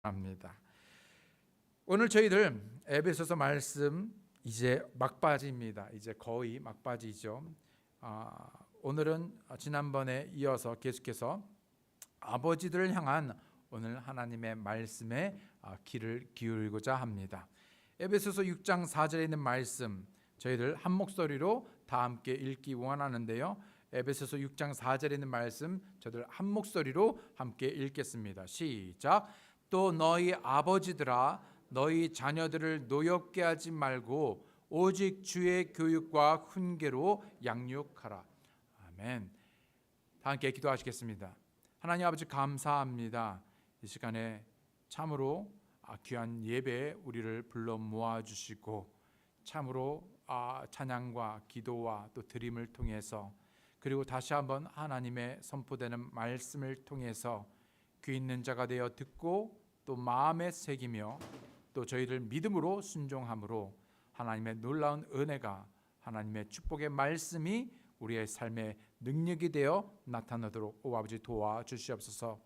합니다. 오늘 저희들 에베소서 말씀 이제 막바지입니다. 이제 거의 막바지죠. 오늘은 지난번에 이어서 계속해서 아버지들을 향한 오늘 하나님의 말씀에 귀를 기울이고자 합니다. 에베소서 6장 4절에 있는 말씀 저희들 한 목소리로 다 함께 읽기 원하는데요. 에베소서 6장 4절에 있는 말씀 저희들 한 목소리로 함께 읽겠습니다. 시작. 또 너희 아버지들아 너희 자녀들을 노엽게 하지 말고 오직 주의 교육과 훈계로 양육하라. 아멘. 다 함께 기도하시겠습니다. 하나님 아버지 감사합니다. 이 시간에 참으로 귀한 예배에 우리를 불러 모아주시고 참으로 찬양과 기도와 또 드림을 통해서 그리고 다시 한번 하나님의 선포되는 말씀을 통해서 귀 있는 자가 되어 듣고 또 마음에 새기며 또 저희를 믿음으로 순종함으로 하나님의 놀라운 은혜가 하나님의 축복의 말씀이 우리의 삶의 능력이 되어 나타나도록 오 아버지 도와주시옵소서.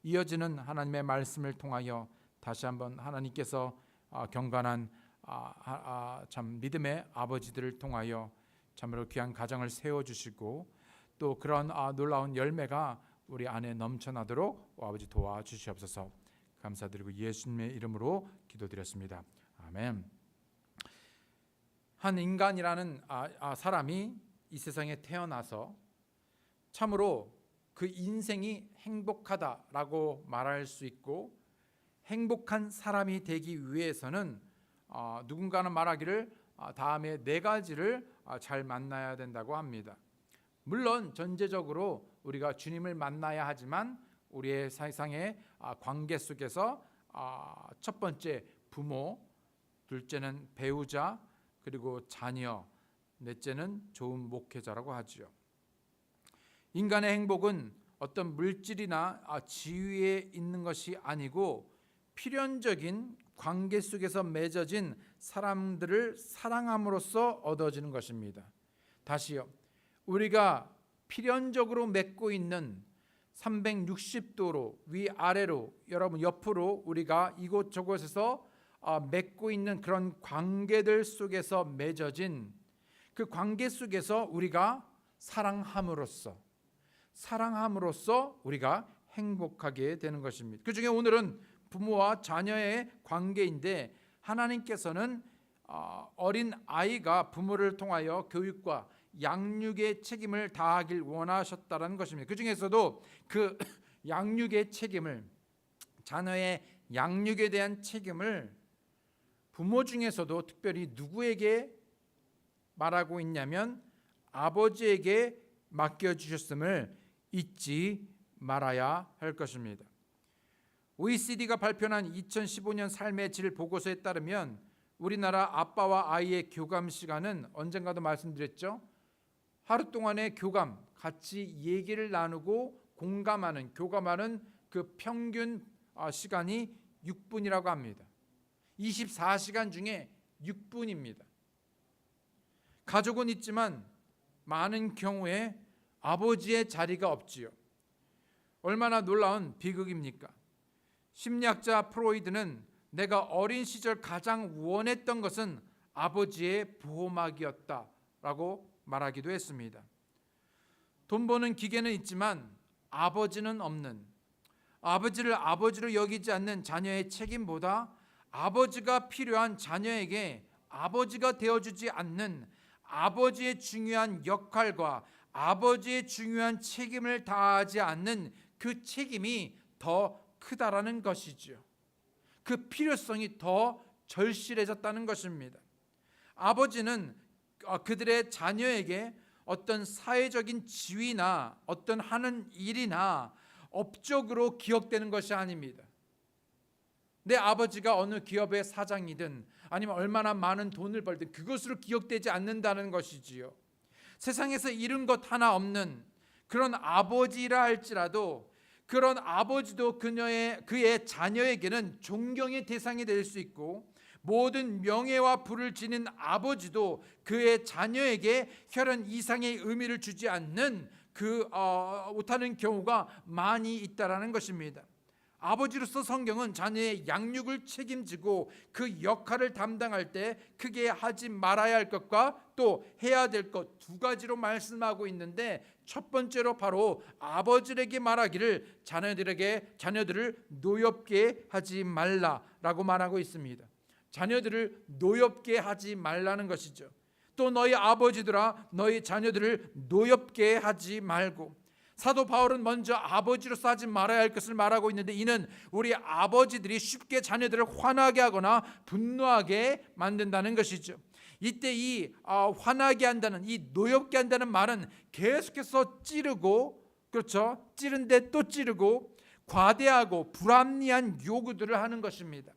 이어지는 하나님의 말씀을 통하여 다시 한번 하나님께서 경건한 참 믿음의 아버지들을 통하여 참으로 귀한 가정을 세워주시고 또 그런 놀라운 열매가 우리 안에 넘쳐나도록 오 아버지 도와주시옵소서. 감사드리고 예수님의 이름으로 기도드렸습니다. 아멘. 한 인간이라는 사람이 이 세상에 태어나서 참으로 그 인생이 행복하다라고 말할 수 있고 행복한 사람이 되기 위해서는 누군가는 말하기를 다음에 4가지를 잘 만나야 된다고 합니다. 물론 전제적으로 우리가 주님을 만나야 하지만 우리의 세상의 관계 속에서 첫 번째 부모, 둘째는 배우자, 그리고 자녀, 넷째는 좋은 목회자라고 하죠. 인간의 행복은 어떤 물질이나 지위에 있는 것이 아니고 필연적인 관계 속에서 맺어진 사람들을 사랑함으로써 얻어지는 것입니다. 다시요. 우리가 필연적으로 맺고 있는 360도로 위아래로 여러분 옆으로 우리가 이곳저곳에서 맺고 있는 그런 관계들 속에서 맺어진 그 관계 속에서 우리가 사랑함으로써 우리가 행복하게 되는 것입니다. 그 중에 오늘은 부모와 자녀의 관계인데 하나님께서는 어린 아이가 부모를 통하여 교육과 양육의 책임을 다하길 원하셨다는 것입니다. 그 중에서도 그 양육의 책임을 자녀의 양육에 대한 책임을 부모 중에서도 특별히 누구에게 말하고 있냐면 아버지에게 맡겨주셨음을 잊지 말아야 할 것입니다. OECD가 발표한 2015년 삶의 질 보고서에 따르면 우리나라 아빠와 아이의 교감 시간은 언젠가도 말씀드렸죠. 하루 동안의 교감, 같이 얘기를 나누고 교감하는 그 평균 시간이 6분이라고 합니다. 24시간 중에 6분입니다. 가족은 있지만 많은 경우에 아버지의 자리가 없지요. 얼마나 놀라운 비극입니까? 심리학자 프로이드는 내가 어린 시절 가장 원했던 것은 아버지의 보호막이었다라고 말하기도 했습니다. 돈 버는 기계는 있지만 아버지는 없는, 아버지를 아버지로 여기지 않는 자녀의 책임보다 아버지가 필요한 자녀에게 아버지가 되어주지 않는 아버지의 중요한 역할과 아버지의 중요한 책임을 다하지 않는 그 책임이 더 크다라는 것이죠. 그 필요성이 더 절실해졌다는 것입니다. 아버지는 그들의 자녀에게 어떤 사회적인 지위나 어떤 하는 일이나 업적으로 기억되는 것이 아닙니다. 내 아버지가 어느 기업의 사장이든 아니면 얼마나 많은 돈을 벌든 그것으로 기억되지 않는다는 것이지요. 세상에서 잃은 것 하나 없는 그런 아버지라 할지라도 그런 아버지도 그의 자녀에게는 존경의 대상이 될 수 있고 모든 명예와 부를 지닌 아버지도 그의 자녀에게 혈연 이상의 의미를 주지 않는 못하는 경우가 많이 있다라는 것입니다. 아버지로서 성경은 자녀의 양육을 책임지고 그 역할을 담당할 때 크게 하지 말아야 할 것과 또 해야 될 것 두 가지로 말씀하고 있는데, 첫 번째로 바로 아버지에게 말하기를 자녀들을 노엽게 하지 말라라고 말하고 있습니다. 자녀들을 노엽게 하지 말라는 것이죠. 또 너희 아버지들아 너희 자녀들을 노엽게 하지 말고, 사도 바울은 먼저 아버지로서 하지 말아야 할 것을 말하고 있는데, 이는 우리 아버지들이 쉽게 자녀들을 화나게 하거나 분노하게 만든다는 것이죠. 이때 이 화나게 한다는, 이 노엽게 한다는 말은 계속해서 찌르고, 그렇죠, 찌른데 또 찌르고 과대하고 불합리한 요구들을 하는 것입니다.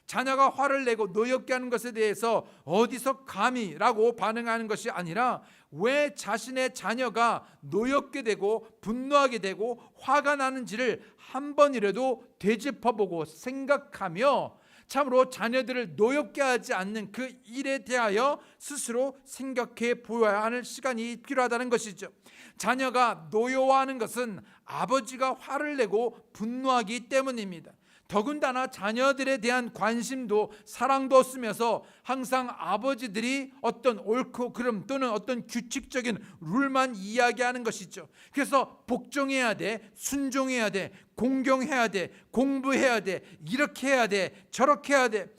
자녀가 화를 내고 노엽게 하는 것에 대해서 어디서 감히라고 반응하는 것이 아니라, 왜 자신의 자녀가 노엽게 되고 분노하게 되고 화가 나는지를 한 번이라도 되짚어보고 생각하며 참으로 자녀들을 노엽게 하지 않는 그 일에 대하여 스스로 생각해 보아야 하는 시간이 필요하다는 것이죠. 자녀가 노여워하는 것은 아버지가 화를 내고 분노하기 때문입니다. 더군다나 자녀들에 대한 관심도 사랑도 없으면서 항상 아버지들이 어떤 옳고 그름 또는 어떤 규칙적인 룰만 이야기하는 것이죠. 그래서 복종해야 돼, 순종해야 돼, 공경해야 돼, 공부해야 돼, 이렇게 해야 돼, 저렇게 해야 돼.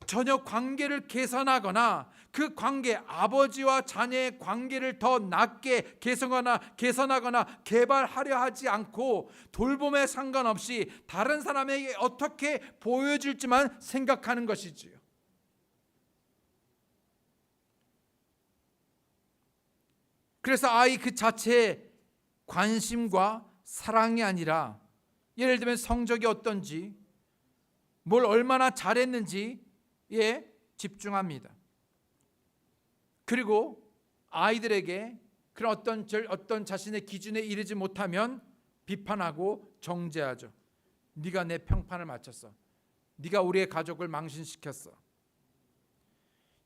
전혀 관계를 개선하거나 그 관계, 아버지와 자녀의 관계를 더 낮게 개선하거나 개발하려 하지 않고, 돌봄에 상관없이 다른 사람에게 어떻게 보여줄지만 생각하는 것이지요. 그래서 아이 그 자체의 관심과 사랑이 아니라, 예를 들면 성적이 어떤지, 뭘 얼마나 잘했는지에 집중합니다. 그리고 아이들에게 그런 어떤 자신의 기준에 이르지 못하면 비판하고 정죄하죠. 네가 내 평판을 맞췄어. 네가 우리의 가족을 망신시켰어.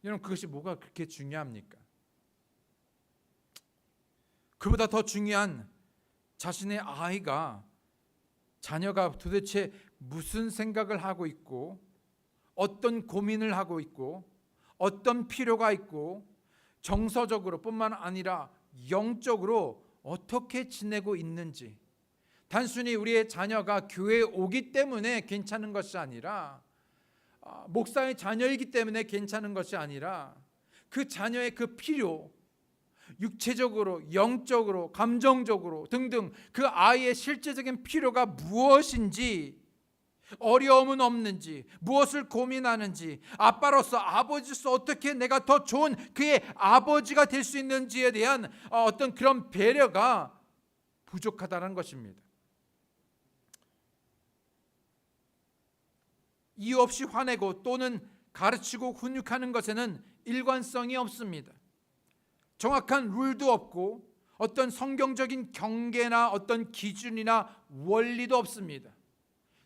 여러분, 그것이 뭐가 그렇게 중요합니까? 그보다 더 중요한, 자신의 아이가, 자녀가 도대체 무슨 생각을 하고 있고, 어떤 고민을 하고 있고, 어떤 필요가 있고, 정서적으로 뿐만 아니라 영적으로 어떻게 지내고 있는지, 단순히 우리의 자녀가 교회에 오기 때문에 괜찮은 것이 아니라, 목사의 자녀이기 때문에 괜찮은 것이 아니라, 그 자녀의 그 필요, 육체적으로, 영적으로, 감정적으로 등등 그 아이의 실제적인 필요가 무엇인지, 어려움은 없는지, 무엇을 고민하는지, 아빠로서, 아버지로서 어떻게 내가 더 좋은 그의 아버지가 될 수 있는지에 대한 어떤 그런 배려가 부족하다는 것입니다. 이유 없이 화내고 또는 가르치고 훈육하는 것에는 일관성이 없습니다. 정확한 룰도 없고 어떤 성경적인 경계나 어떤 기준이나 원리도 없습니다.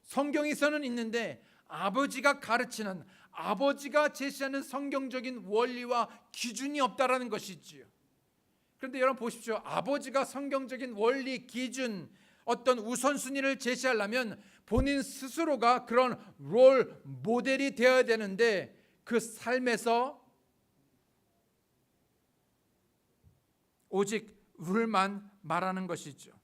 성경에서는 있는데 아버지가 가르치는, 아버지가 제시하는 성경적인 원리와 기준이 없다라는 것이지요. 그런데 여러분 보십시오. 아버지가 성경적인 원리, 기준, 어떤 우선순위를 제시하려면 본인 스스로가 그런 롤 모델이 되어야 되는데, 그 삶에서 오직 룰만 말하는 것이죠.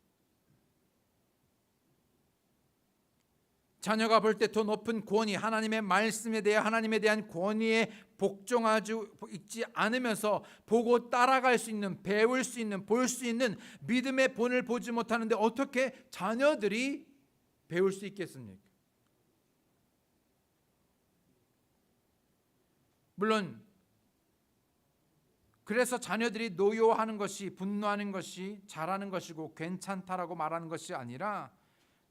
자녀가 볼 때 더 높은 권위, 하나님의 말씀에 대해 하나님에 대한 권위에 복종하지 있지 않으면서 보고 따라갈 수 있는, 배울 수 있는, 볼 수 있는 믿음의 본을 보지 못하는데 어떻게 자녀들이 배울 수 있겠습니까? 물론 그래서 자녀들이 노여워하는 것이, 분노하는 것이 잘하는 것이고 괜찮다라고 말하는 것이 아니라,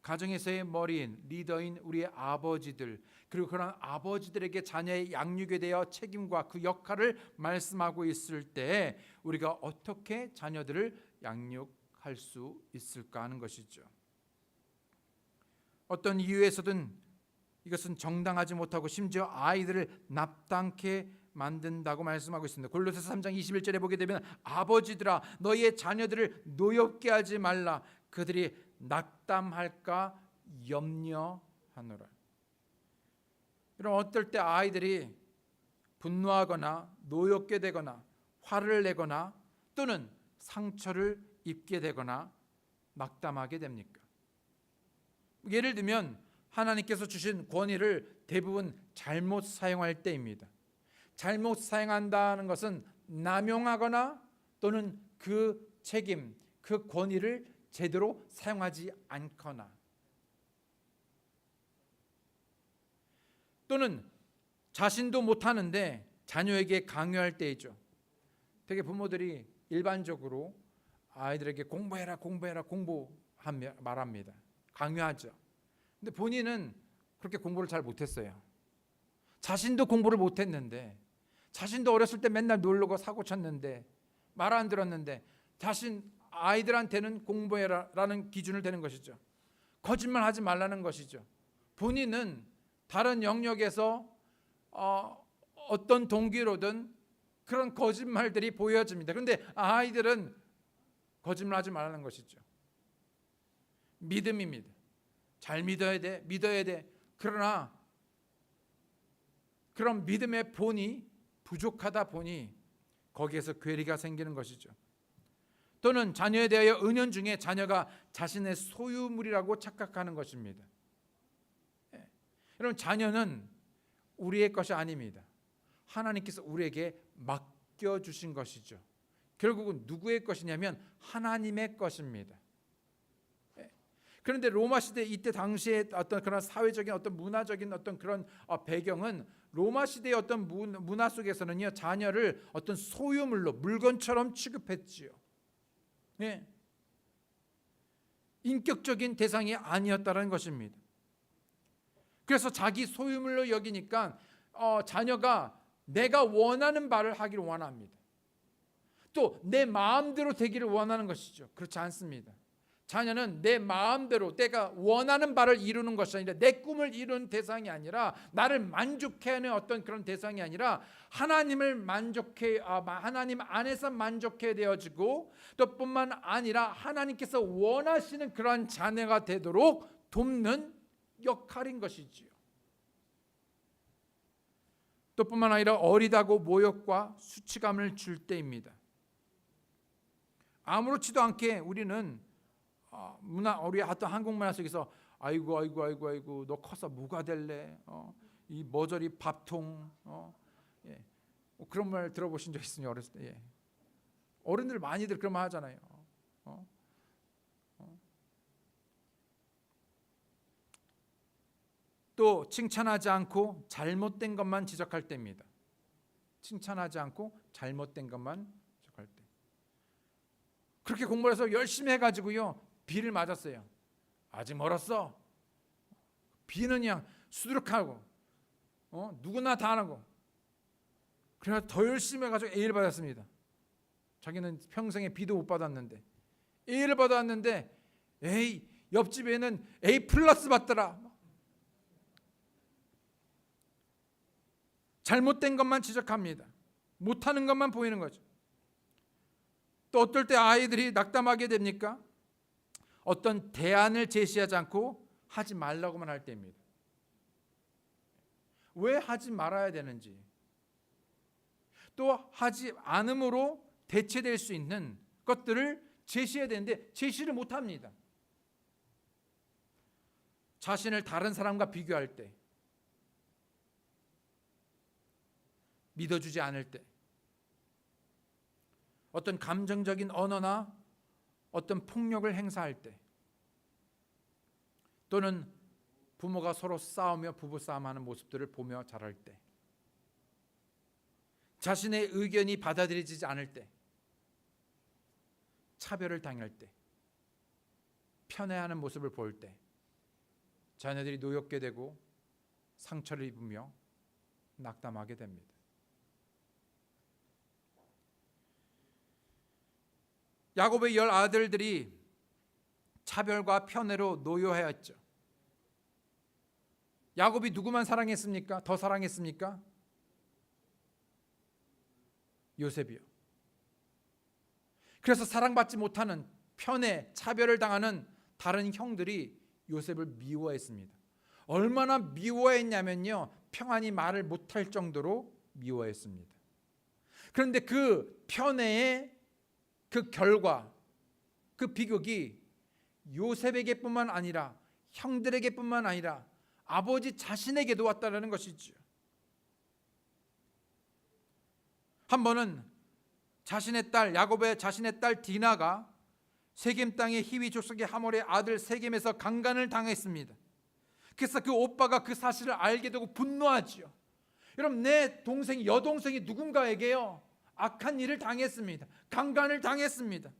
가정에서의 머리인, 리더인 우리의 아버지들, 그리고 그런 아버지들에게 자녀의 양육에 대해 책임과 그 역할을 말씀하고 있을 때 우리가 어떻게 자녀들을 양육할 수 있을까 하는 것이죠. 어떤 이유에서든 이것은 정당하지 못하고 심지어 아이들을 납당케 만든다고 말씀하고 있습니다. 골로새서 3장 21절에 보게 되면, 아버지들아 너희의 자녀들을 노엽게 하지 말라, 그들이 낙담할까 염려하라. 하노라. 이런 어떨 때 아이들이 분노하거나 노엽게 되거나 화를 내거나 또는 상처를 입게 되거나 낙담하게 됩니까? 예를 들면 하나님께서 주신 권위를 대부분 잘못 사용할 때입니다. 잘못 사용한다는 것은 남용하거나 또는 그 책임, 그 권위를 제대로 사용하지 않거나 또는 자신도 못하는데 자녀에게 강요할 때이죠. 되게 부모들이 일반적으로 아이들에게 공부해라 공부해라 말합니다. 강요하죠. 근데 본인은 그렇게 공부를 잘 못했어요. 자신도 공부를 못했는데, 자신도 어렸을 때 맨날 놀고 사고 쳤는데 말 안 들었는데 아이들한테는 공부해라라는 기준을 대는 것이죠. 거짓말하지 말라는 것이죠. 본인은 다른 영역에서 어떤 동기로든 그런 거짓말들이 보여집니다. 그런데 아이들은 거짓말하지 말라는 것이죠. 믿음입니다. 잘 믿어야 돼. 그러나 그런 믿음의 본이 부족하다 보니 거기에서 괴리가 생기는 것이죠. 또는 자녀에 대하여 은연중에 자녀가 자신의 소유물이라고 착각하는 것입니다. 여러분, 자녀는 우리의 것이 아닙니다. 하나님께서 우리에게 맡겨주신 것이죠. 결국은 누구의 것이냐면 하나님의 것입니다. 그런데 로마 시대 이때 당시에 어떤 그런 사회적인 어떤 문화적인 어떤 그런 배경은 로마 시대의 어떤 문화 속에서는요, 자녀를 어떤 소유물로 물건처럼 취급했지요. 네. 인격적인 대상이 아니었다는 것입니다. 그래서 자기 소유물로 여기니까 자녀가 내가 원하는 바를 하기를 원합니다. 또 내 마음대로 되기를 원하는 것이죠. 그렇지 않습니다. 자녀는 내 마음대로 내가 원하는 바를 이루는 것이 아니라, 내 꿈을 이루는 대상이 아니라, 나를 만족해 하는 어떤 그런 대상이 아니라 하나님 안에서 만족해 되어지고, 또 뿐만 아니라 하나님께서 원하시는 그러한 자녀가 되도록 돕는 역할인 것이지요. 또 뿐만 아니라 어리다고 모욕과 수치감을 줄 때입니다. 아무렇지도 않게 우리는 우리 어떤 한국 문화 속에서 아이고 너 커서 뭐가 될래? 이 머저리 밥통 예. 그런 말 들어보신 적 있으면 어렸을 때 예. 어른들 많이들 그런 말 하잖아요. 또 칭찬하지 않고 잘못된 것만 지적할 때입니다. 칭찬하지 않고 잘못된 것만 지적할 때. 그렇게 공부를 해서 열심히 해가지고요, 비를 맞았어요. 아직 멀었어. 비는 그냥 수두룩하고 누구나 다 하고. 그래서 더 열심히 해가지고 A를 받았습니다. 자기는 평생에 B도 못 받았는데 A를 받았는데, 옆집 애는 A 플러스 받더라. 잘못된 것만 지적합니다. 못하는 것만 보이는 거죠. 또 어떨 때 아이들이 낙담하게 됩니까? 어떤 대안을 제시하지 않고 하지 말라고만 할 때입니다. 왜 하지 말아야 되는지, 또 하지 않음으로 대체될 수 있는 것들을 제시해야 되는데 제시를 못합니다. 자신을 다른 사람과 비교할 때, 믿어주지 않을 때, 어떤 감정적인 언어나 어떤 폭력을 행사할 때, 또는 부모가 서로 싸우며 부부싸움하는 모습들을 보며 자랄 때, 자신의 의견이 받아들여지지 않을 때, 차별을 당할 때, 편애하는 모습을 볼 때 자녀들이 노엽게 되고 상처를 입으며 낙담하게 됩니다. 야곱의 10 아들들이 차별과 편애로 노여해왔죠. 야곱이 누구만 사랑했습니까? 더 사랑했습니까? 요셉이요. 그래서 사랑받지 못하는, 편애, 차별을 당하는 다른 형들이 요셉을 미워했습니다. 얼마나 미워했냐면요, 평안히 말을 못할 정도로 미워했습니다. 그런데 그 편애의 그 결과, 그 비극이 요셉에게뿐만 아니라 형들에게뿐만 아니라 아버지 자신에게도 왔다는 것이죠. 한 번은 자신의 딸 야곱의 자신의 딸 디나가 세겜 땅의 히위 족속의 하몰의 아들 세겜에서 강간을 당했습니다. 그래서 그 오빠가 그 사실을 알게 되고 분노하지요. 여러분, 내 동생이, 여동생이 누군가에게요 악한 일을 당했습니다. 강간을 당했습니다.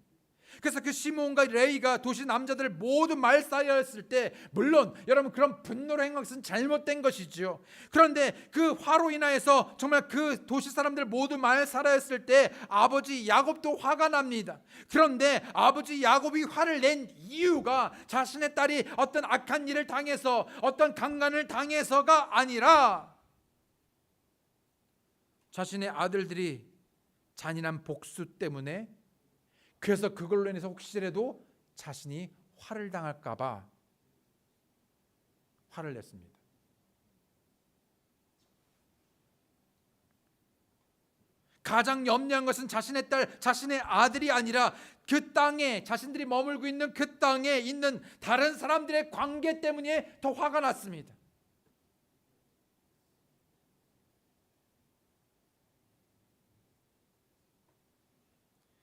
그래서 그 시몬과 레이가 도시 남자들을 모두 말살하였을 때, 물론 여러분 그런 분노로 행한 것은 잘못된 것이지요. 그런데 그 화로 인하여서 정말 그 도시 사람들 모두 말살하였을 때 아버지 야곱도 화가 납니다. 그런데 아버지 야곱이 화를 낸 이유가 자신의 딸이 어떤 악한 일을 당해서, 어떤 강간을 당해서가 아니라 자신의 아들들이 잔인한 복수 때문에, 그래서 그걸로 인해서 혹시라도 자신이 화를 당할까 봐 화를 냈습니다. 가장 염려한 것은 자신의 딸, 자신의 아들이 아니라 그 땅에, 자신들이 머물고 있는 그 땅에 있는 다른 사람들의 관계 때문에 더 화가 났습니다.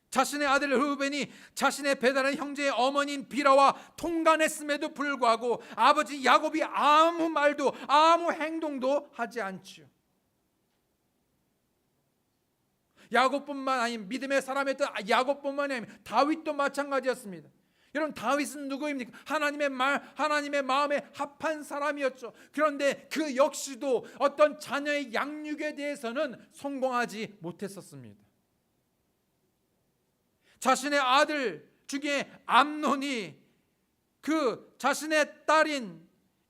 자신의 아들 르우벤이 자신의 배다른 형제의 어머니인 비라와 통간했음에도 불구하고 아버지 야곱이 아무 말도 아무 행동도 하지 않지요. 야곱뿐만 아니라 믿음의 사람이었던 야곱뿐만 아니라 다윗도 마찬가지였습니다. 여러분, 다윗은 누구입니까? 하나님의 말, 하나님의 마음에 합한 사람이었죠. 그런데 그 역시도 어떤 자녀의 양육에 대해서는 성공하지 못했었습니다. 자신의 아들 중에 암논이 그 자신의 딸인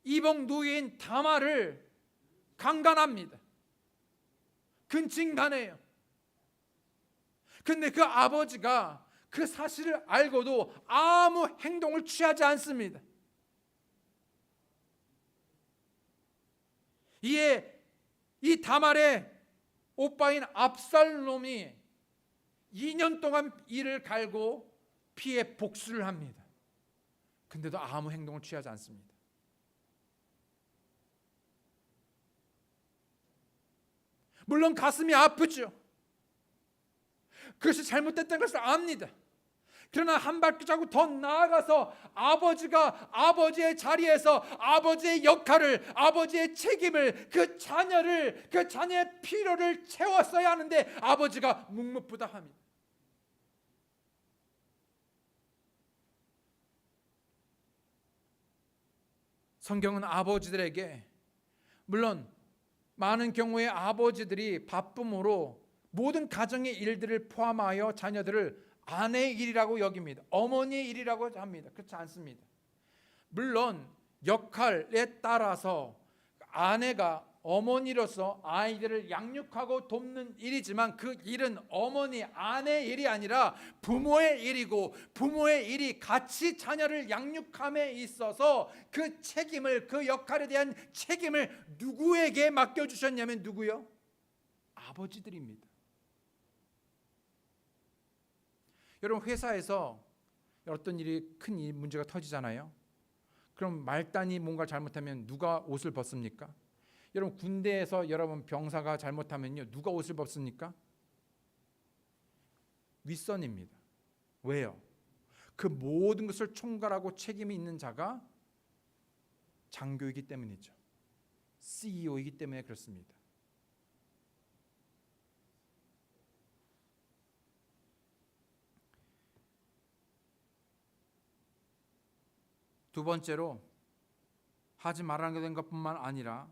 이복 노예인 다말을 강간합니다. 근친간해요. 근데 그 아버지가 그 사실을 알고도 아무 행동을 취하지 않습니다. 이에 이 다말의 오빠인 압살롬이 2년 동안 이를 갈고 피해 복수를 합니다. 근데도 아무 행동을 취하지 않습니다. 물론 가슴이 아프죠. 그것이 잘못됐다는 것을 압니다. 그러나 한 발자국 더 나아가서 아버지가 아버지의 자리에서 아버지의 역할을, 아버지의 책임을, 그 자녀를, 그 자녀의 필요를 채웠어야 하는데 아버지가 묵묵부답합니다. 성경은 아버지들에게, 물론 많은 경우에 아버지들이 바쁨으로 모든 가정의 일들을 포함하여 자녀들을 아내의 일이라고 여깁니다. 어머니의 일이라고 합니다. 그렇지 않습니다. 물론 역할에 따라서 아내가 어머니로서 아이들을 양육하고 돕는 일이지만 그 일은 어머니, 아내의 일이 아니라 부모의 일이고, 부모의 일이 같이 자녀를 양육함에 있어서 그 책임을, 그 역할에 대한 책임을 누구에게 맡겨주셨냐면 누구요? 아버지들입니다. 여러분, 회사에서 어떤 일이, 큰 문제가 터지잖아요. 그럼 말단이 뭔가 잘못하면 누가 옷을 벗습니까? 여러분, 군대에서 여러분 병사가 잘못하면요, 누가 옷을 벗습니까? 윗선입니다. 왜요? 그 모든 것을 총괄하고 책임이 있는 자가 장교이기 때문이죠. CEO이기 때문에 그렇습니다. 두 번째로 하지 말아야 되는 것뿐만 아니라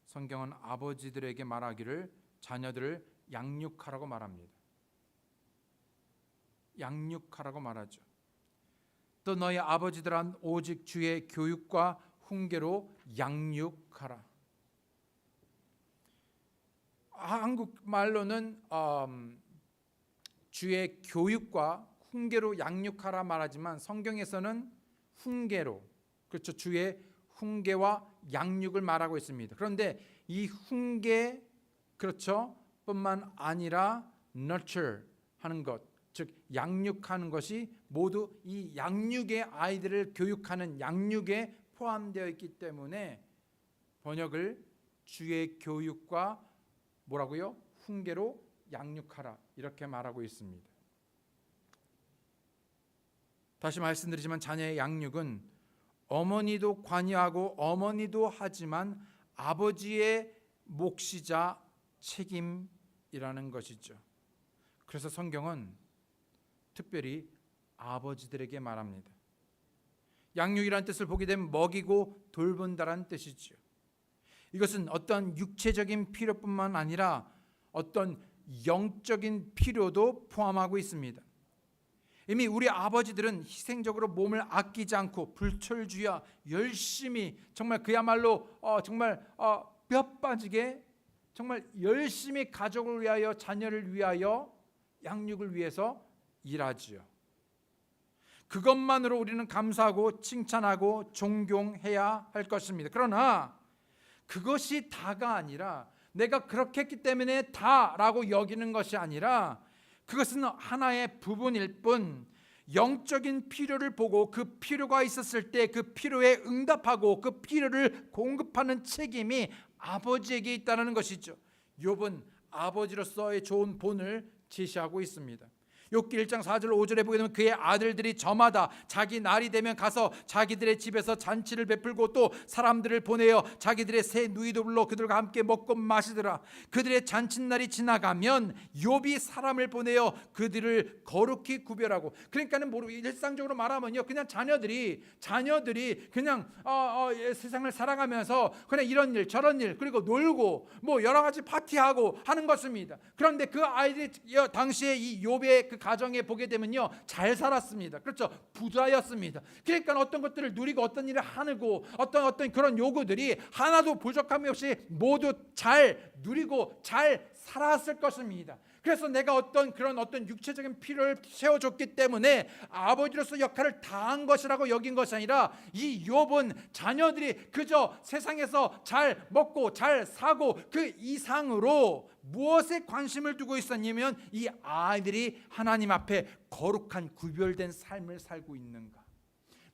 성경은 아버지들에게 말하기를 자녀들을 양육하라고 말합니다. 양육하라고 말하죠. 또 너희 아버지들은 오직 주의 교육과 훈계로 양육하라. 한국말로는 주의 교육과 훈계로 양육하라 말하지만 성경에서는 훈계로, 그렇죠, 주의 훈계와 양육을 말하고 있습니다. 그런데 이 훈계 그렇죠? 뿐만 아니라 nurture 하는 것, 즉 양육하는 것이 모두 이 양육의 아이들을 교육하는 양육에 포함되어 있기 때문에 번역을 주의 교육과 뭐라고요? 훈계로 양육하라 이렇게 말하고 있습니다. 다시 말씀드리지만 자녀의 양육은 어머니도 관여하고 어머니도 하지만 아버지의 몫이자 책임이라는 것이죠. 그래서 성경은 특별히 아버지들에게 말합니다. 양육이라는 뜻을 보게 되면 먹이고 돌본다라는 뜻이죠. 이것은 어떤 육체적인 필요뿐만 아니라 어떤 영적인 필요도 포함하고 있습니다. 이미 우리 아버지들은 희생적으로 몸을 아끼지 않고 불철주야 열심히 정말 그야말로 정말 뼈 빠지게 정말 열심히 가족을 위하여 자녀를 위하여 양육을 위해서 일하지요. 그것만으로 우리는 감사하고 칭찬하고 존경해야 할 것입니다. 그러나 그것이 다가 아니라 내가 그렇게 했기 때문에 다라고 여기는 것이 아니라 그것은 하나의 부분일 뿐 영적인 필요를 보고 그 필요가 있었을 때 그 필요에 응답하고 그 필요를 공급하는 책임이 아버지에게 있다는 것이죠. 욥은 아버지로서의 좋은 본을 제시하고 있습니다. 욥기 1장 4절 5절에 보게 되면 그의 아들들이 저마다 자기 날이 되면 가서 자기들의 집에서 잔치를 베풀고 또 사람들을 보내어 자기들의 새 누이도 불러 그들과 함께 먹고 마시더라. 그들의 잔칫날이 지나가면 욥이 사람을 보내어 그들을 거룩히 구별하고, 그러니까는 일상적으로 말하면요, 그냥 자녀들이 그냥 세상을 살아가면서 그냥 이런 일 저런 일 그리고 놀고 뭐 여러 가지 파티하고 하는 것입니다. 그런데 그 아이들이 당시에 이 욥의 그 가정에 보게 되면요, 잘 살았습니다. 그렇죠? 부자였습니다. 그러니까 어떤 것들을 누리고 어떤 일을 하고 어떤 그런 요구들이 하나도 부족함이 없이 모두 잘 누리고 잘 살았을 것입니다. 그래서 내가 어떤 육체적인 필요를 채워줬기 때문에 아버지로서 역할을 다한 것이라고 여긴 것이 아니라 이 욥은 자녀들이 그저 세상에서 잘 먹고 잘 사고 그 이상으로 무엇에 관심을 두고 있었냐면 이 아이들이 하나님 앞에 거룩한 구별된 삶을 살고 있는가,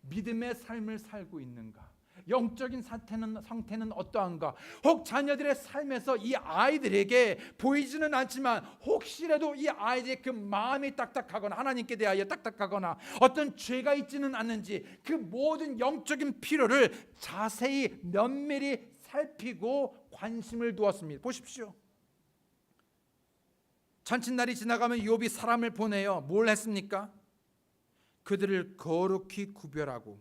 믿음의 삶을 살고 있는가, 영적인 상태는 어떠한가, 혹 자녀들의 삶에서 이 아이들에게 보이지는 않지만 혹시라도 이 아이들의 그 마음이 딱딱하거나 하나님께 대하여 딱딱하거나 어떤 죄가 있지는 않는지 그 모든 영적인 필요를 자세히 면밀히 살피고 관심을 두었습니다. 보십시오. 잔칫날이 지나가면 욥이 사람을 보내요. 뭘 했습니까? 그들을 거룩히 구별하고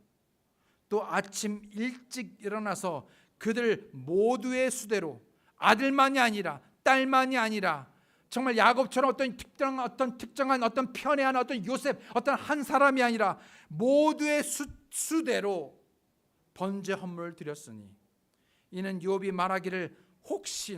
또 아침 일찍 일어나서 그들 모두의 수대로 아들만이 아니라 딸만이 아니라 정말 야곱처럼 특정한 편애한 요셉 한 사람이 아니라 모두의 수대로 번제 헌물을 드렸으니 이는 욥이 말하기를 혹시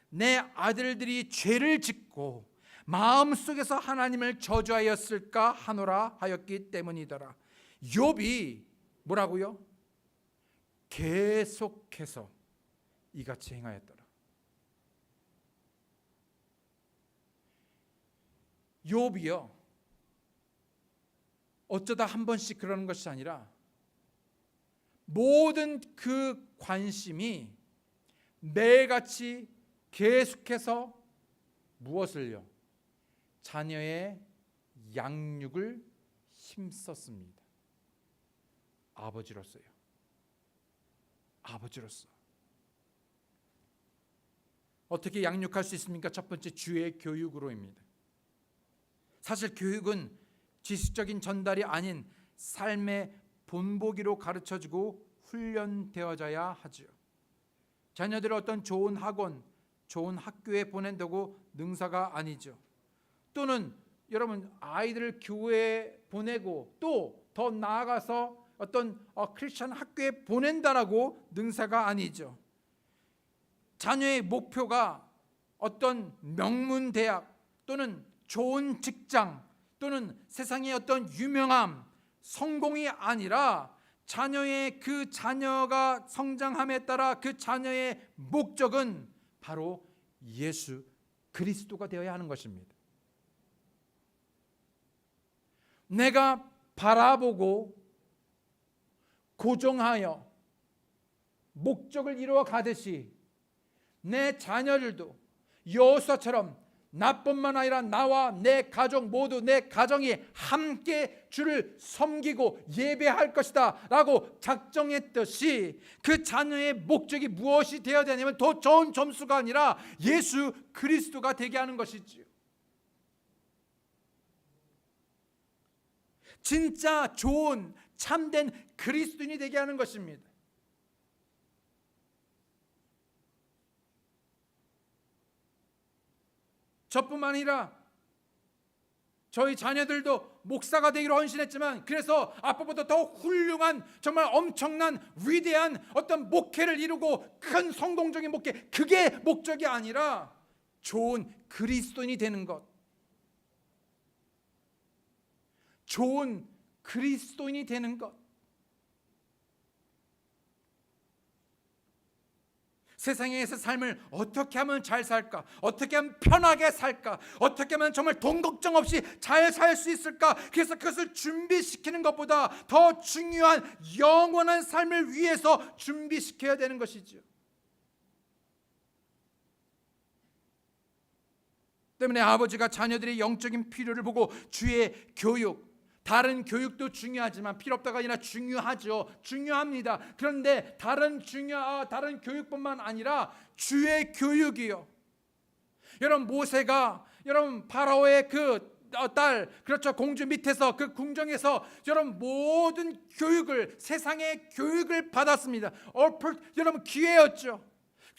내 아들들이 죄를 짓고 마음속에서 하나님을 저주하였을까 하노라 하였기 때문이더라. 욥이 뭐라고요? 계속해서 이같이 행하였더라. 욥이요, 어쩌다 한 번씩 그러는 것이 아니라 모든 그 관심이 매일같이 계속해서 무엇을요? 자녀의 양육을 힘썼습니다. 아버지로서 어떻게 양육할 수 있습니까? 첫 번째, 주의 교육으로입니다. 사실 교육은 지식적인 전달이 아닌 삶의 본보기로 가르쳐주고 훈련되어져야 하지요. 자녀들을 어떤 좋은 학원, 좋은 학교에 보낸다고 능사가 아니죠. 또는 여러분 아이들을 교회에 보내고 또 더 나아가서 어떤 크리스천 학교에 보낸다라고 능사가 아니죠. 자녀의 목표가 어떤 명문 대학 또는 좋은 직장 또는 세상의 어떤 유명함, 성공이 아니라 자녀의 그 자녀가 성장함에 따라 그 자녀의 목적은 바로 예수 그리스도가 되어야 하는 것입니다. 내가 바라보고 고정하여 목적을 이루어 가듯이 내 자녀들도 여호수아처럼 나뿐만 아니라 나와 내 가족 모두 내 가정이 함께 주를 섬기고 예배할 것이다 라고 작정했듯이 그 자녀의 목적이 무엇이 되어야 되냐면 더 좋은 점수가 아니라 예수 그리스도가 되게 하는 것이지요. 진짜 좋은 참된 그리스도인이 되게 하는 것입니다. 저뿐만 아니라 저희 자녀들도 목사가 되기로 헌신했지만 그래서 아빠보다 더 훌륭한 정말 엄청난 위대한 어떤 목회를 이루고 큰 성공적인 목회, 그게 목적이 아니라 좋은 그리스도인이 되는 것, 좋은 그리스도인이 되는 것. 세상에서 삶을 어떻게 하면 잘 살까? 어떻게 하면 편하게 살까? 어떻게 하면 정말 돈 걱정 없이 잘 살 수 있을까? 그래서 그것을 준비시키는 것보다 더 중요한 영원한 삶을 위해서 준비시켜야 되는 것이죠. 때문에 아버지가 자녀들의 영적인 필요를 보고 주의 교육, 다른 교육도 중요하지만 필요 없다가 아니라 중요하죠. 중요합니다. 그런데 다른 교육뿐만 아니라 주의 교육이요. 여러분 모세가 여러분 파라오의 그 딸, 그렇죠, 공주 밑에서 그 궁정에서 여러분 모든 교육을, 세상의 교육을 받았습니다. 여러분 기회였죠.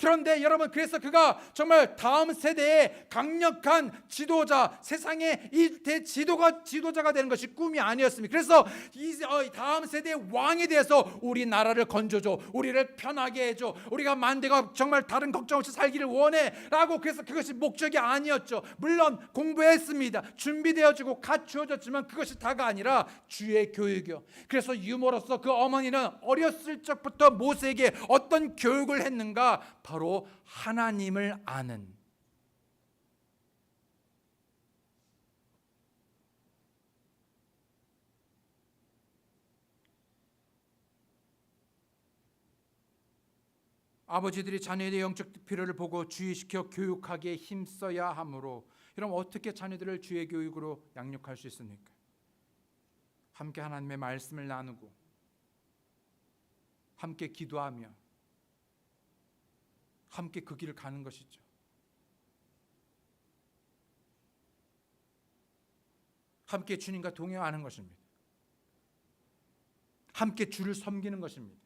그런데 여러분 그래서 그가 정말 다음 세대의 강력한 지도자, 세상의 일대 지도자가 되는 것이 꿈이 아니었습니다. 그래서 이 다음 세대의 왕에 대해서 우리 나라를 건져줘, 우리를 편하게 해줘, 우리가 만대가 정말 다른 걱정 없이 살기를 원해 라고, 그래서 그것이 목적이 아니었죠. 물론 공부했습니다. 준비되어지고 갖추어졌지만 그것이 다가 아니라 주의 교육이요. 그래서 유모로서 그 어머니는 어렸을 적부터 모세에게 어떤 교육을 했는가? 바로 하나님을 아는, 아버지들이 자녀의 영적 필요를 보고 주의시켜 교육하기에 힘써야 하므로, 여러분 어떻게 자녀들을 주의 교육으로 양육할 수 있습니까? 함께 하나님의 말씀을 나누고 함께 기도하며 함께 그 길을 가는 것이죠. 함께 주님과 동행하는 것입니다. 함께 주를 섬기는 것입니다.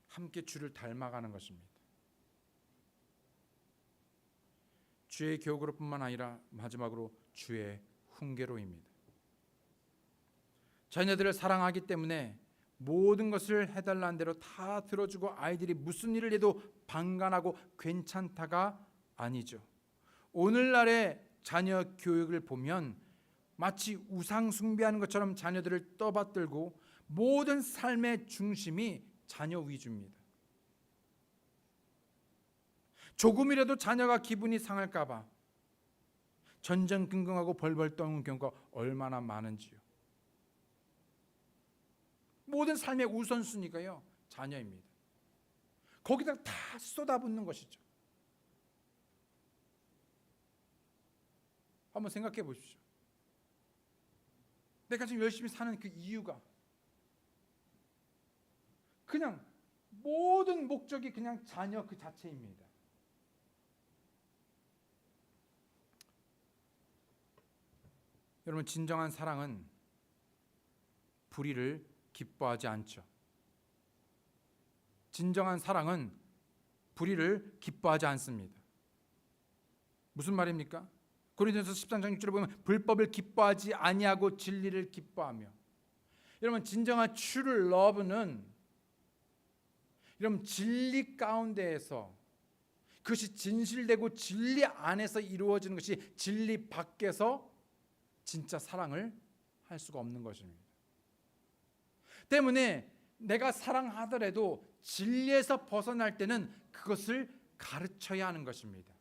함께 주를 닮아가는 것입니다. 주의 교육으로뿐만 아니라 마지막으로 주의 훈계로입니다. 자녀들을 사랑하기 때문에 모든 것을 해달라는 대로 다 들어주고 아이들이 무슨 일을 해도 방관하고 괜찮다가 아니죠. 오늘날의 자녀 교육을 보면 마치 우상 숭배하는 것처럼 자녀들을 떠받들고 모든 삶의 중심이 자녀 위주입니다. 조금이라도 자녀가 기분이 상할까 봐 전전긍긍하고 벌벌 떠는 경우가 얼마나 많은지요. 모든 삶의 우선순위가요, 자녀입니다. 거기다 다 쏟아붓는 것이죠. 한번 생각해 보십시오. 내가 지금 열심히 사는 그 이유가 그냥 모든 목적이 그냥 자녀 그 자체입니다. 여러분 진정한 사랑은 불의를 기뻐하지 않죠. 진정한 사랑은 불의를 기뻐하지 않습니다. 무슨 말입니까? 고린도전서 13장 6절에 보면 불법을 기뻐하지 아니하고 진리를 기뻐하며. 여러분 진정한 true love는 여러분 진리 가운데에서, 그것이 진실되고 진리 안에서 이루어지는 것이 진리 밖에서 진짜 사랑을 할 수가 없는 것입니다. 때문에 내가 사랑하더라도 진리에서 벗어날 때는 그것을 가르쳐야 하는 것입니다.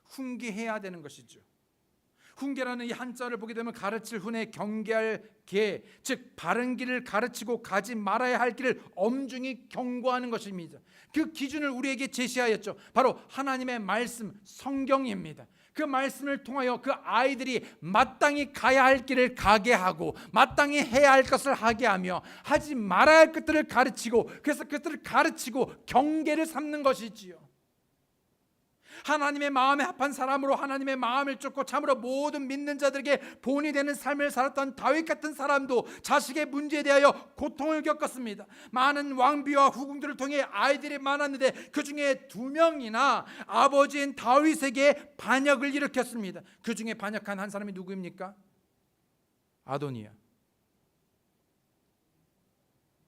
훈계해야 되는 것이죠. 훈계라는 이 한자를 보게 되면 가르칠 훈에 경계할 계, 즉 바른 길을 가르치고 가지 말아야 할 길을 엄중히 경고하는 것입니다. 그 기준을 우리에게 제시하였죠. 바로 하나님의 말씀, 성경입니다. 그 말씀을 통하여 그 아이들이 마땅히 가야 할 길을 가게 하고 마땅히 해야 할 것을 하게 하며 하지 말아야 할 것들을 가르치고, 그래서 그것들을 가르치고 경계를 삼는 것이지요. 하나님의 마음에 합한 사람으로 하나님의 마음을 쫓고 참으로 모든 믿는 자들에게 본이 되는 삶을 살았던 다윗 같은 사람도 자식의 문제에 대하여 고통을 겪었습니다. 많은 왕비와 후궁들을 통해 아이들이 많았는데 그 중에 2명이나 아버지인 다윗에게 반역을 일으켰습니다. 그 중에 반역한 한 사람이 누구입니까? 아도니아.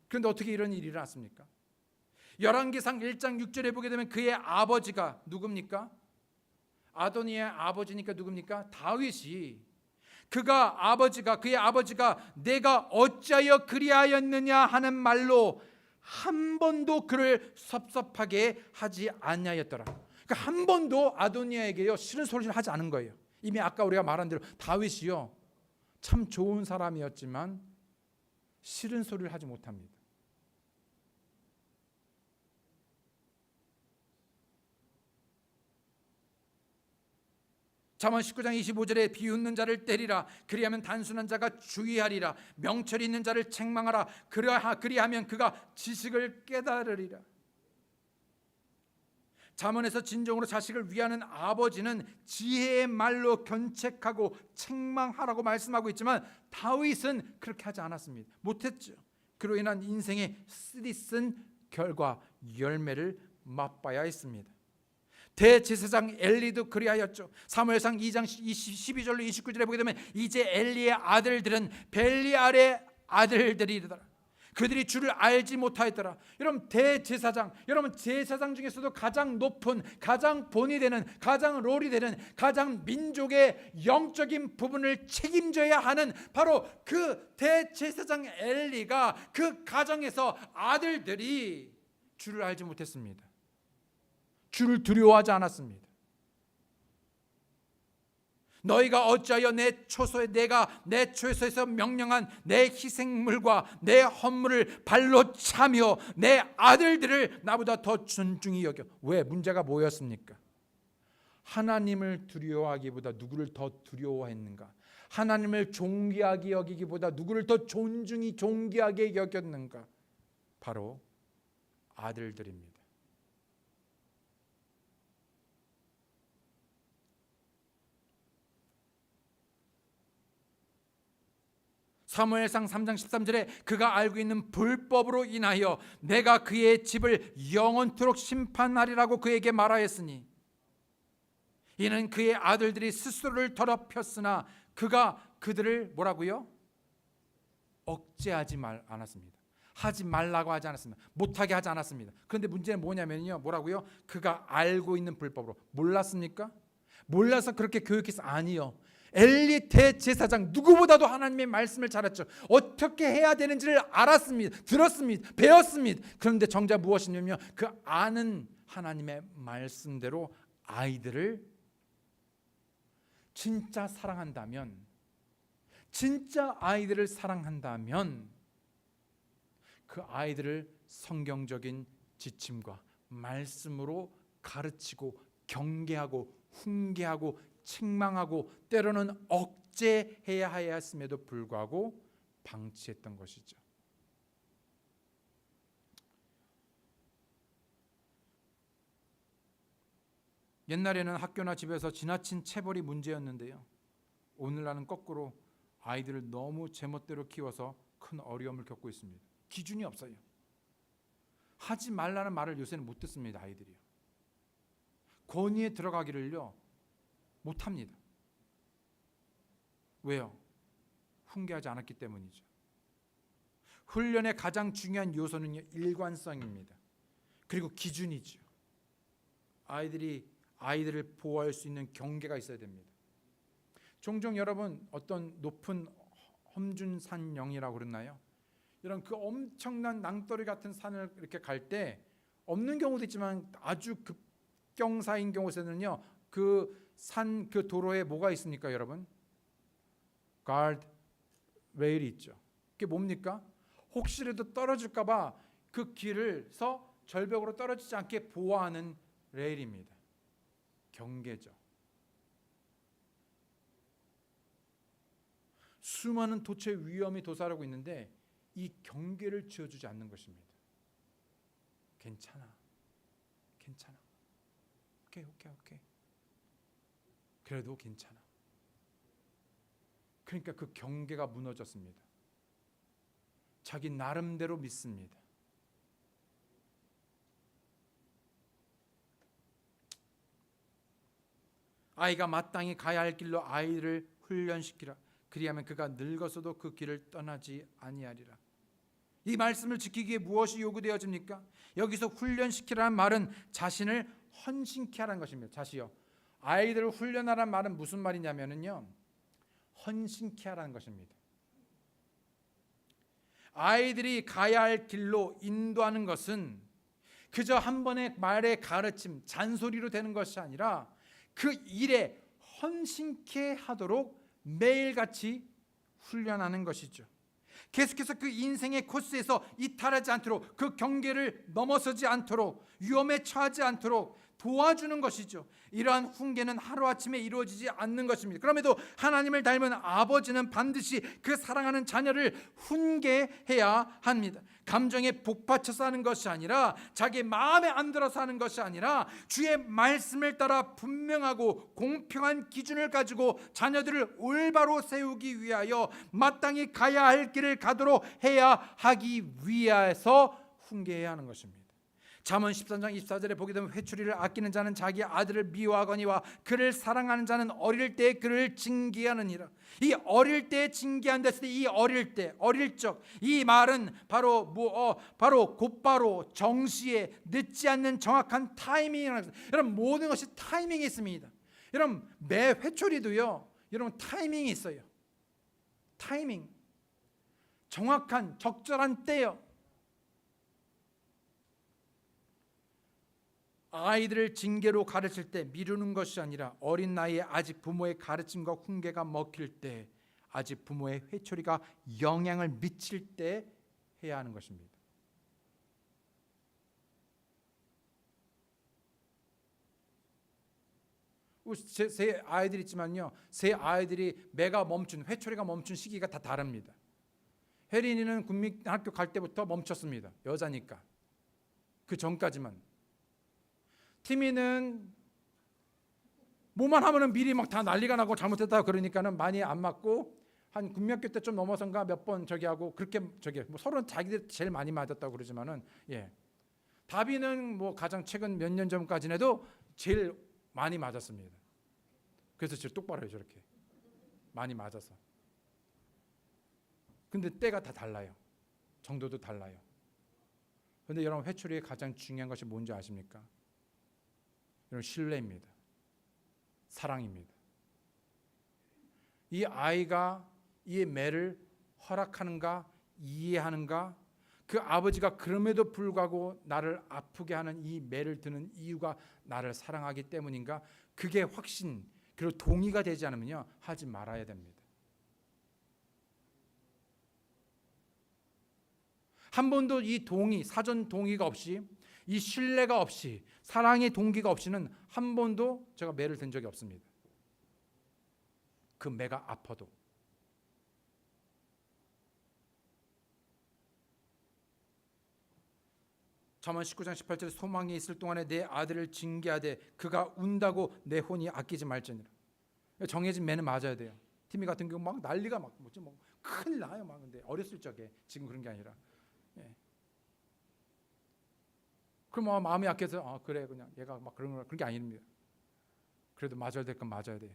그런데 어떻게 이런 일이 일어났습니까? 열왕기상 1장 6절에 보게 되면 그의 아버지가 누굽니까? 아도니아의 아버지니까 누굽니까? 다윗이 그의 아버지가 내가 어찌하여 그리하였느냐 하는 말로 한 번도 그를 섭섭하게 하지 아니하였더라. 그러니까 한 번도 아도니아에게요 싫은 소리를 하지 않은 거예요. 이미 아까 우리가 말한 대로 다윗이요 참 좋은 사람이었지만 싫은 소리를 하지 못합니다. 잠언 19장 25절에 비웃는 자를 때리라. 그리하면 단순한 자가 주의하리라. 명철이 있는 자를 책망하라. 그리하면 그가 지식을 깨달으리라. 잠언에서 진정으로 자식을 위하는 아버지는 지혜의 말로 견책하고 책망하라고 말씀하고 있지만 다윗은 그렇게 하지 않았습니다. 못했죠. 그로 인한 인생의 쓰디쓴 결과 열매를 맛봐야 했습니다. 대제사장 엘리도 그리하였죠. 사무엘상 2장 12절로 29절에 보게 되면 이제 엘리의 아들들은 벨리알의 아들들이더라. 그들이 주를 알지 못하였더라. 여러분 대제사장, 여러분 제사장 중에서도 가장 높은, 가장 본이 되는, 가장 롤이 되는, 가장 민족의 영적인 부분을 책임져야 하는 바로 그 대제사장 엘리가 그 가정에서 아들들이 주를 알지 못했습니다. 주를 두려워하지 않았습니다. 너희가 어찌하여 내가 내 초소에서 명령한 내 희생물과 내 헌물을 발로 차며 내 아들들을 나보다 더 존중히 여겨. 왜? 문제가 뭐였습니까? 하나님을 두려워하기보다 누구를 더 두려워했는가? 하나님을 존귀하게 여기기보다 누구를 더 존귀하게 여겼는가? 바로 아들들입니다. 사무엘상 3장 13절에 그가 알고 있는 불법으로 인하여 내가 그의 집을 영원토록 심판하리라고 그에게 말하였으니 이는 그의 아들들이 스스로를 더럽혔으나 그가 그들을 뭐라고요? 억제하지 않았습니다. 하지 말라고 하지 않았습니다. 못하게 하지 않았습니다. 그런데 문제는 뭐냐면요, 뭐라고요? 그가 알고 있는 불법으로. 몰랐습니까? 몰라서 그렇게 교육해서 아니요. 엘리 대제사장 누구보다도 하나님의 말씀을 잘 알았죠. 어떻게 해야 되는지를 알았습니다. 들었습니다. 배웠습니다. 그런데 정작 무엇이냐면 그 아는 하나님의 말씀대로 아이들을 진짜 사랑한다면, 진짜 아이들을 사랑한다면 그 아이들을 성경적인 지침과 말씀으로 가르치고 경계하고 훈계하고 책망하고 때로는 억제해야 했음에도 불구하고 방치했던 것이죠. 옛날에는 학교나 집에서 지나친 체벌이 문제였는데요, 오늘날은 거꾸로 아이들을 너무 제멋대로 키워서 큰 어려움을 겪고 있습니다. 기준이 없어요. 하지 말라는 말을 요새는 못 듣습니다. 아이들이요. 권위에 들어가기를요 못합니다. 왜요? 훈계하지 않았기 때문이죠. 훈련의 가장 중요한 요소는 일관성입니다. 그리고 기준이죠. 아이들을 보호할 수 있는 경계가 있어야 됩니다. 종종 여러분 어떤 높은 험준산 영이라고 그러나요? 이런 그 엄청난 낭떠러리 같은 산을 이렇게 갈 때 없는 경우도 있지만 아주 급경사인 경우에는요, 그 산 그 도로에 뭐가 있습니까, 여러분? 가드 레일이 있죠. 그게 뭡니까? 혹시라도 떨어질까봐 그 길을서 절벽으로 떨어지지 않게 보호하는 레일입니다. 경계죠. 수많은 도처에 위험이 도사하고 있는데 이 경계를 지어주지 않는 것입니다. 괜찮아. 오케이. 그래도 괜찮아. 그러니까 그 경계가 무너졌습니다. 자기 나름대로 믿습니다. 아이가 마땅히 가야 할 길로 아이를 훈련시키라. 그리하면 그가 늙어서도 그 길을 떠나지 아니하리라. 이 말씀을 지키기 위해 무엇이 요구되어집니까? 여기서 훈련시키라는 말은 자신을 헌신케 하라는 것입니다. 다시요. 아이들을 훈련하라는 말은 무슨 말이냐면요, 헌신케 하라는 것입니다. 아이들이 가야 할 길로 인도하는 것은 그저 한 번의 말의 가르침, 잔소리로 되는 것이 아니라 그 일에 헌신케 하도록 매일같이 훈련하는 것이죠. 계속해서 그 인생의 코스에서 이탈하지 않도록, 그 경계를 넘어서지 않도록, 위험에 처하지 않도록 도와주는 것이죠. 이러한 훈계는 하루아침에 이루어지지 않는 것입니다. 그럼에도 하나님을 닮은 아버지는 반드시 그 사랑하는 자녀를 훈계해야 합니다. 감정에 복받쳐서 하는 것이 아니라, 자기 마음에 안 들어서 하는 것이 아니라, 주의 말씀을 따라 분명하고 공평한 기준을 가지고 자녀들을 올바로 세우기 위하여 마땅히 가야 할 길을 가도록 해야 하기 위해서 훈계해야 하는 것입니다. 잠언 13장 24절에 보게 되면 회초리를 아끼는 자는 자기 아들을 미워하거니와 그를 사랑하는 자는 어릴 때 그를 징계하느니라. 이 어릴 때 징계한다 했을 때 이 어릴 때, 어릴 적, 이 말은 바로 곧바로 정시에 늦지 않는 정확한 타이밍이라는, 여러분 모든 것이 타이밍이 있습니다. 여러분 매 회초리도요, 여러분 타이밍이 있어요. 타이밍, 정확한 적절한 때요. 아이들을 징계로 가르칠 때 미루는 것이 아니라 어린 나이에 아직 부모의 가르침과 훈계가 먹힐 때, 아직 부모의 회초리가 영향을 미칠 때 해야 하는 것입니다. 세 아이들이 있지만요, 세 아이들이 매가 멈춘, 회초리가 멈춘 시기가 다 다릅니다. 혜린이는 국민학교 갈 때부터 멈췄습니다. 여자니까. 그 전까지만. 티미는 뭐만 하면은 미리 막 다 난리가 나고 잘못했다 그러니까는 많이 안 맞고, 한 국민학교 때 좀 넘어선가 몇 번 저기 하고, 그렇게 저기 뭐 서로는 자기들 제일 많이 맞았다고 그러지만은, 다비는 뭐 가장 최근 몇 년 전까지는 해도 제일 많이 맞았습니다. 그래서 제일 똑바로 해요, 저렇게 많이 맞아서. 근데 때가 다 달라요. 정도도 달라요. 근데 여러분 회초리의 가장 중요한 것이 뭔지 아십니까? 여러분 신뢰입니다. 사랑입니다. 이 아이가 이 매를 허락하는가, 이해하는가, 그 아버지가 그럼에도 불구하고 나를 아프게 하는 이 매를 드는 이유가 나를 사랑하기 때문인가, 그게 확신 그리고 동의가 되지 않으면요, 하지 말아야 됩니다. 한 번도 이 동의, 사전 동의가 없이, 이 신뢰가 없이, 사랑의 동기가 없이는 한 번도 제가 매를 든 적이 없습니다. 그 매가 아파도. 잠언 19장 18절에 소망이 있을 동안에 내 아들을 징계하되 그가 운다고 내 혼이 아끼지 말지니라. 정해진 매는 맞아야 돼요. 티미 같은 경우 막 난리가 막 뭐지, 뭐 큰일 나요 막. 근데 어렸을 적에, 지금 그런 게 아니라. 그럼 마음이 약해서 그래 그냥 얘가 막 그런 게 아닙니다. 그래도 맞아야 될 건 맞아야 돼요.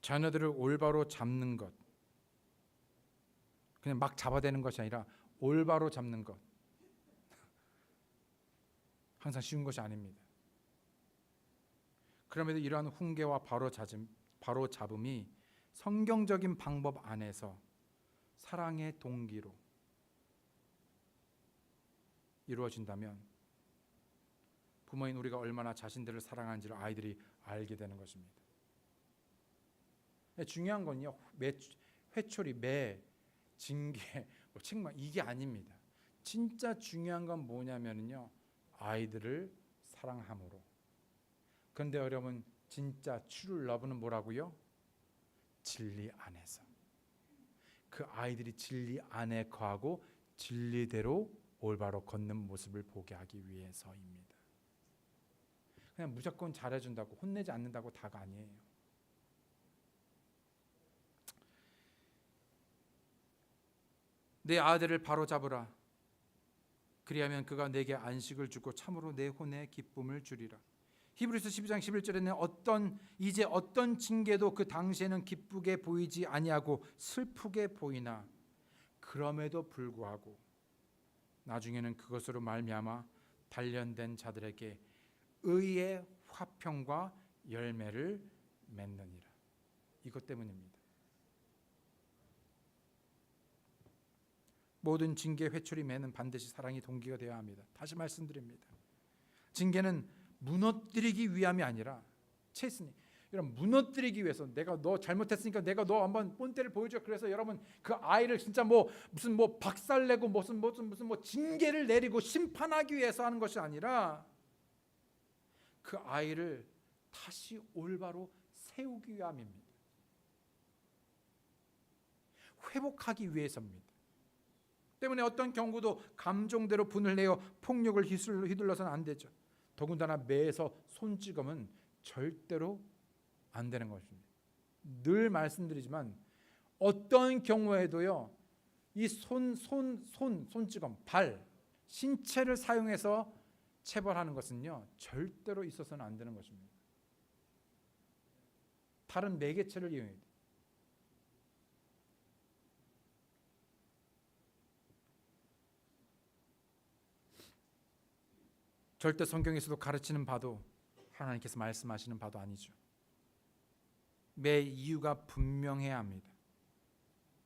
자녀들을 올바로 잡는 것, 그냥 막 잡아대는 것이 아니라 올바로 잡는 것, 항상 쉬운 것이 아닙니다. 그럼에도 이러한 훈계와 바로 바로 잡음이 성경적인 방법 안에서 사랑의 동기로 이루어진다면 부모인 우리가 얼마나 자신들을 사랑하는지를 아이들이 알게 되는 것입니다. 중요한 건요, 회초리, 매, 징계, 책망 이게 아닙니다. 진짜 중요한 건 뭐냐면요, 아이들을 사랑함으로. 그런데 여러분, 진짜 true love는 뭐라고요? 진리 안에서. 그 아이들이 진리 안에 거하고 진리대로 올바로 걷는 모습을 보게 하기 위해서입니다. 그냥 무조건 잘해준다고, 혼내지 않는다고 다가 아니에요. 내 아들을 바로잡으라. 그리하면 그가 내게 안식을 주고 참으로 내 혼에 기쁨을 주리라. 히브리서 12장 11절에는 이제 어떤 징계도 그 당시에는 기쁘게 보이지 아니하고 슬프게 보이나 그럼에도 불구하고 나중에는 그것으로 말미암아 단련된 자들에게 의의 화평과 열매를 맺느니라. 이것 때문입니다. 모든 징계 회초리 매는 반드시 사랑이 동기가 되어야 합니다. 다시 말씀드립니다. 징계는 무너뜨리기 위함이 아니라 체스니, 여러분, 무너뜨리기 위해서 내가 너 잘못했으니까 내가 너 한번 본때를 보여줘. 그래서 여러분 그 아이를 진짜 무슨 박살내고 무슨 징계를 내리고 심판하기 위해서 하는 것이 아니라 그 아이를 다시 올바로 세우기 위함입니다. 회복하기 위해서입니다. 때문에 어떤 경우도 감정대로 분을 내어 폭력을 휘둘러서는 안 되죠. 더군다나 매에서 손찌검은 절대로 안 되는 것입니다. 늘 말씀드리지만 어떤 경우에도요, 이 손찌검, 발, 신체를 사용해서 체벌하는 것은요 절대로 있어서는 안 되는 것입니다. 다른 매개체를 이용해야 돼요. 절대 성경에서도 가르치는 바도 하나님께서 말씀하시는 바도 아니죠. 매 이유가 분명해야 합니다.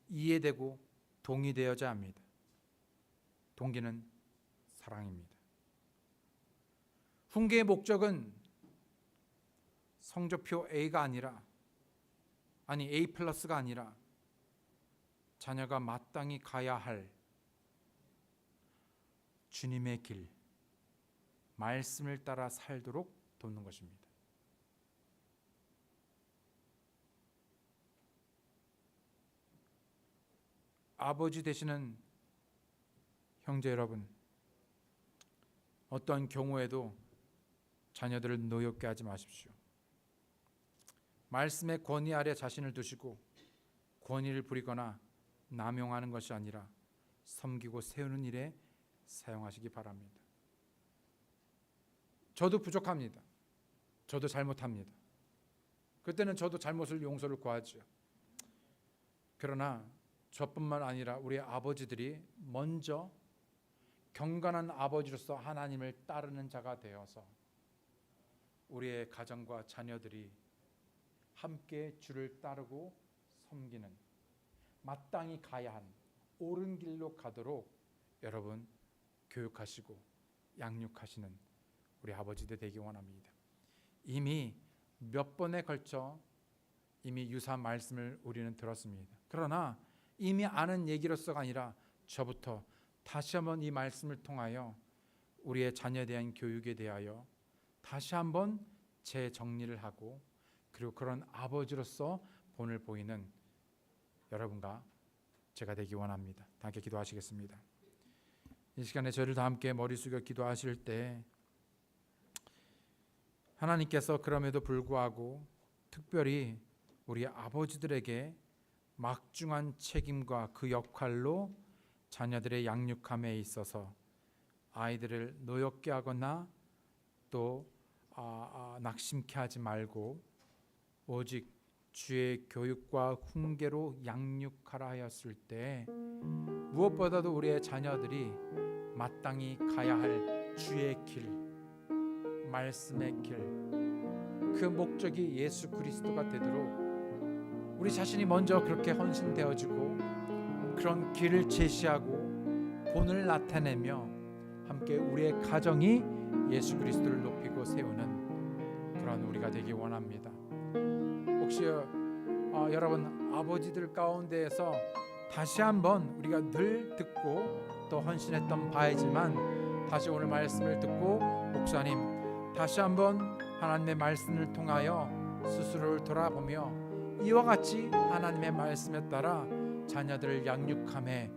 이해되고 동의되어야 합니다. 동기는 사랑입니다. 훈계의 목적은 성적표 A가 아니라, A+가 아니라 자녀가 마땅히 가야 할 주님의 길, 말씀을 따라 살도록 돕는 것입니다. 아버지 되시는 형제 여러분, 어떤 경우에도 자녀들을 노엽게 하지 마십시오. 말씀의 권위 아래 자신을 두시고 권위를 부리거나 남용하는 것이 아니라 섬기고 세우는 일에 사용하시기 바랍니다. 저도 부족합니다. 저도 잘못합니다. 그때는 저도 잘못을 용서를 구하죠. 그러나 저뿐만 아니라 우리 아버지들이 먼저 경건한 아버지로서 하나님을 따르는 자가 되어서 우리의 가정과 자녀들이 함께 주를 따르고 섬기는, 마땅히 가야 한 옳은 길로 가도록 여러분 교육하시고 양육하시는 우리 아버지들 되기 원합니다. 이미 몇 번에 걸쳐 이미 유사한 말씀을 우리는 들었습니다. 그러나 이미 아는 얘기로서가 아니라 저부터 다시 한번 이 말씀을 통하여 우리의 자녀에 대한 교육에 대하여 다시 한번 재정리를 하고, 그리고 그런 아버지로서 본을 보이는 여러분과 제가 되기 원합니다. 함께 기도하시겠습니다. 이 시간에 저희를 다 함께 머리 숙여 기도하실 때 하나님께서 그럼에도 불구하고 특별히 우리 아버지들에게 막중한 책임과 그 역할로 자녀들의 양육함에 있어서 아이들을 노엽게 하거나 또 낙심케 하지 말고 오직 주의 교육과 훈계로 양육하라 하였을 때 무엇보다도 우리의 자녀들이 마땅히 가야 할 주의 길, 말씀의 길, 그 목적이 예수 그리스도가 되도록 우리 자신이 먼저 그렇게 헌신되어지고 그런 길을 제시하고 본을 나타내며 함께 우리의 가정이 예수 그리스도를 높이고 세우는 그런 우리가 되기 원합니다. 혹시 여러분 아버지들 가운데에서 다시 한번 우리가 늘 듣고 또 헌신했던 바이지만 다시 오늘 말씀을 듣고 목사님 다시 한번 하나님의 말씀을 통하여 스스로를 돌아보며 이와 같이 하나님의 말씀에 따라 자녀들을 양육함에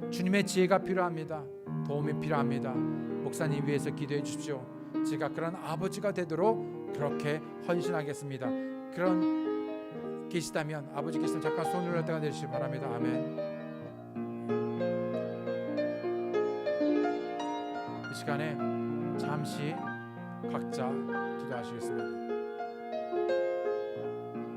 주님의 지혜가 필요합니다. 도움이 필요합니다. 목사님 위해서 기도해 주십시오. 제가 그런 아버지가 되도록 그렇게 헌신하겠습니다. 그런 계시다면 아버지 계시다면 잠깐 손을 갖다가 내주시기 바랍니다. 아멘. 이 시간에 잠시 각자 기도하시겠습니다.